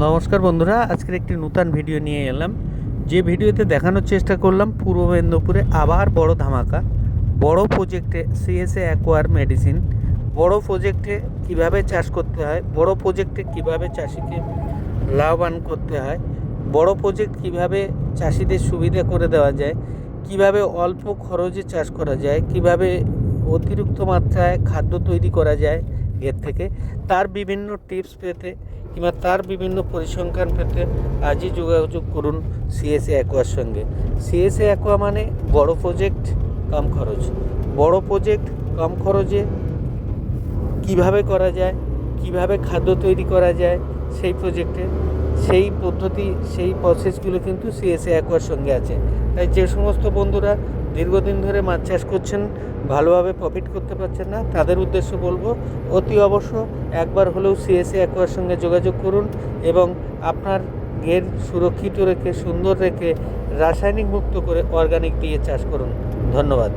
নমস্কার বন্ধুরা, আজকের একটি নতুন ভিডিও নিয়ে এলাম। যে ভিডিওতে দেখানোর চেষ্টা করলাম পূর্ব মেদিনীপুরে আবার বড় ধামাকা, বড় প্রজেক্টে সিএসএ অ্যাকোয়ার মেডিসিন, বড় প্রজেক্টে কিভাবে চাষ করতে হয়, বড় প্রজেক্টে কিভাবে চাষিকে লাভবান করতে হয়, বড় প্রজেক্ট কিভাবে চাষিদের সুবিধা করে দেওয়া যায়, কিভাবে অল্প খরচে চাষ করা যায়, কিভাবে অতিরিক্ত মাত্রায় খাদ্য তৈরি করা যায় এর থেকে, তার বিভিন্ন টিপস পেতে কিংবা তার বিভিন্ন পরিসংখ্যান পেতে আজই যোগাযোগ করুন সিএসএ অ্যাকোয়ার সঙ্গে। সিএসএ অ্যাকোয়া মানে বড় প্রজেক্ট কম খরচ। বড় প্রজেক্ট কম খরচে কিভাবে করা যায়, কিভাবে খাদ্য তৈরি করা যায় সেই প্রজেক্টে, সেই পদ্ধতি, সেই প্রসেসগুলো কিন্তু সিএসএ অ্যাকোয়ার সঙ্গে আছে। তাই যে সমস্ত বন্ধুরা দীর্ঘদিন ধরে মাছ চাষ করছেন, ভালোভাবে প্রফিট করতে পারছেন না, তাদের উদ্দেশ্যে বলবো অতি অবশ্য একবার হলেও সিএসএ অ্যাকোয়ার সঙ্গে যোগাযোগ করুন এবং আপনার ঘের সুরক্ষিত রেখে, সুন্দর রেখে, রাসায়নিক মুক্ত করে অর্গানিক দিয়ে চাষ করুন। ধন্যবাদ।